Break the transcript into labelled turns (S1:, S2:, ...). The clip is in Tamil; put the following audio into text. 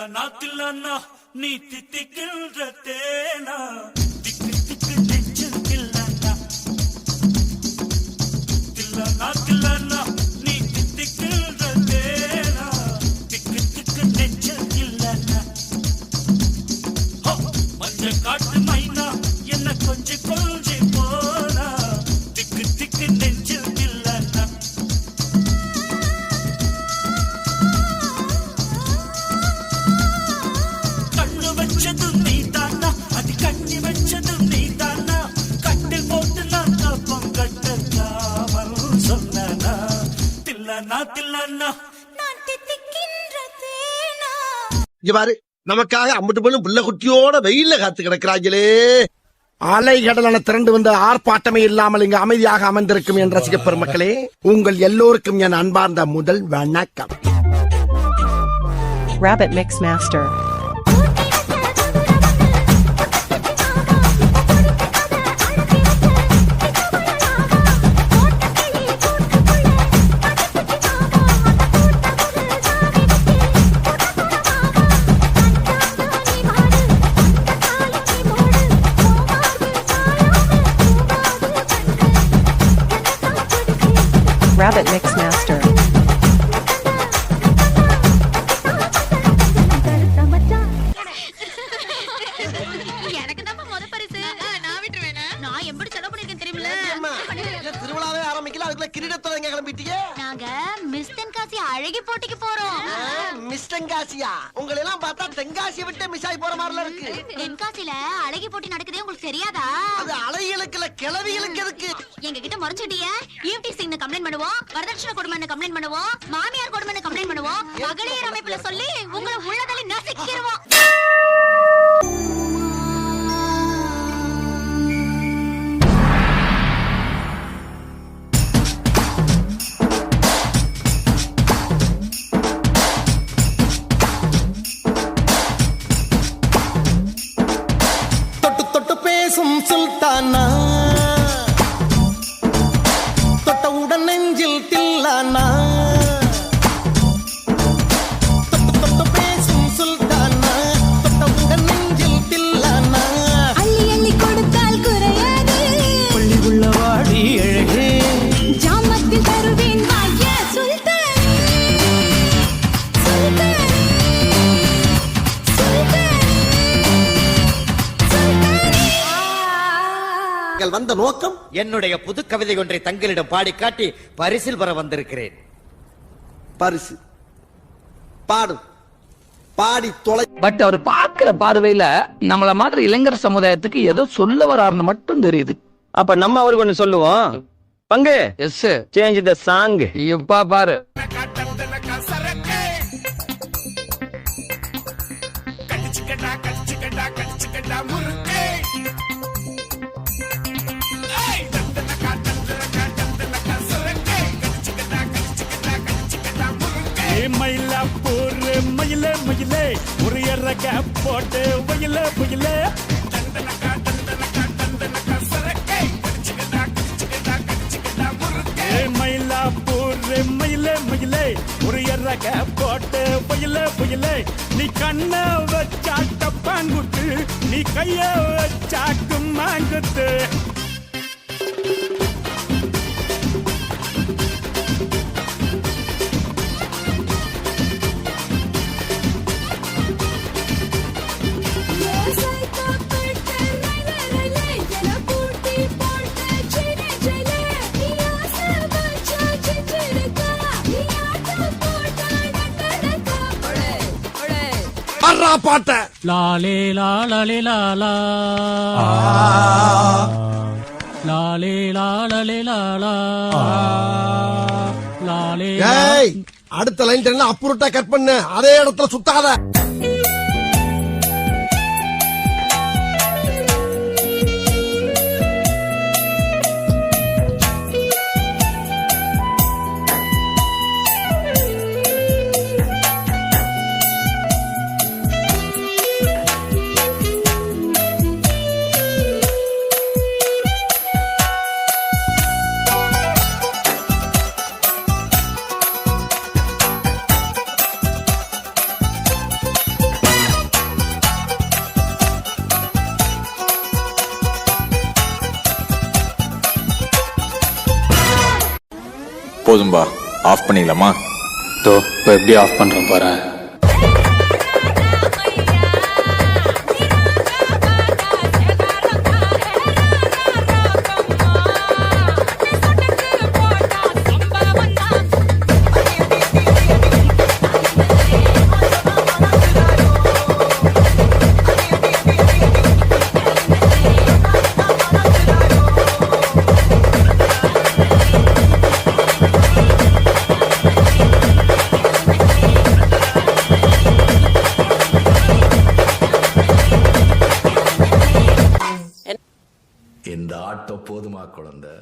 S1: தில்லனா நீ தித்திக்கின்ற தேனா திக்கு திக்கு நெஞ்சு தில்லனா தில்லனா நீ தித்திக்கின்ற தேனா திக்கு திக்கு நெஞ்சு தில்லனா மஞ்ச காட்டு மைனா என்ன கொஞ்சி கொஞ்சி போனா திக்கு திக்கு நெஞ்சு தில்லனா கண்ணு வச்சதும் நீ தானா அது கண்ணி வச்சதும் நீ தானா கட்டில் போட்டு நான் காப்பம் கட்டாமல் சொன்னா தில்லனா தில்லனா நான் தித்திக்கின்ற தேனா
S2: இவ்வாறு நமக்காக அம்பட்டு பொண்ணும் புள்ள குட்டியோட வெயில்ல காத்து கிடக்கிறாங்களே. அலை கடலான திரண்டு வந்த ஆர்ப்பாட்டமே இல்லாமல் இங்கு அமைதியாக அமர்ந்திருக்கும் என் ரசிக பெருமக்களே, உங்கள் எல்லோருக்கும் என் அன்பார்ந்த முதல் வணக்கம்.
S3: Rabbit Mix Master. Rabbit Mix Master.
S2: திருவிழாவே ஆரம்பிக்கல, அதுக்குள்ள கிரீடத்தோட எங்க கிளம்பிட்டீங்க?
S4: நாங்க மிஸ் தென்காசி அழகி போட்டிக்கு போறோம்.
S2: மிஸ் தென்காசியா? உங்களை எல்லாம் பார்த்தா தென்காசியை விட்டு மிஸ் ஆகி போற மாதிரில இருக்கு.
S4: தென்காசில அழகி போட்டி நடக்குதே, உங்களுக்கு தெரியாதா?
S2: அது அலைகளுக்கு இல்ல, கிளவிகளுக்கு எதுக்கு?
S4: எங்க கிட்ட முறைச்சிட்டிய ஈவ்டி சிங்னு கம்ப்ளைண்ட் பண்ணுவோம், வரதட்சணை கொடுமைன்னு கம்ப்ளைண்ட் பண்ணுவோம், மாமியார் கொடுமைன்னு கம்ப்ளைண்ட் பண்ணுவோம், மகளிர் அமைப்புல சொல்லி உங்களை உள்ளதள்ளி நசுக்கிடுவோம்.
S2: தொட்டு தொட்டு பேசும் சுல்தானா, தொட்டவுடன் நெஞ்சில் தில்லானா, தொட்டு தொட்டு பேசும் சுல்தானா, தொட்டவுடன் நெஞ்சில் தில்லானா,
S5: அள்ளி அள்ளி கொடுத்தால் குறையாது,
S2: பள்ளி உள்ள வாடி அழகே,
S5: ஜாமத்தில் தருவேன் வாய சுல்தானே, சுல்தானே, சுல்தானே, சுல்தானே.
S2: வந்த நோக்கம்
S6: என்னுடைய புது கவிதை ஒன்றை தங்களிடம் பாடி காட்டி பரிசில் பெற வந்திருக்கிறேன்.
S2: பரிசு பாடும், பாடி தொலை.
S7: பட் அவர் பார்க்கிற பார்வையில நம்மள மாதிரி இளைஞர் சமுதாயத்துக்கு ஏதோ சொல்ல வராருன்னு மட்டும் தெரியுது.
S8: அப்ப நம்ம அவருக்கு ஒண்ணு சொல்லுவோம். பங்கு
S7: எஸ்
S8: சேஞ்ச் த சாங்.
S7: இப்பா பாரு.
S1: மயிலாப்பூர் மயிலே மயிலே ஒரு எறக்க போட்டு வயில புயலே மயிலாப்பூர் மயிலே மயிலே ஒரு எறக்க போட்டு வயில புயலே நீ கண்ண வச்சாட்ட பாங்குத்து நீ கைய வச்சாட்டு மாங்குத்து
S2: பாட்ட
S9: லாலே லாலே லாலா லாலே லாலே லாலா லாலே.
S2: அடுத்த லைன் தெரியல, அப்புறட்டா கட் பண்ணு, அதே இடத்துல சுத்தாத.
S10: போதும்பா, ஆஃப் பண்ணிக்கலாமா?
S9: தோ இப்போ எப்படி ஆஃப் பண்றோம் பாரு.
S2: இந்த ஆட்டோ போதுமா குழந்தை?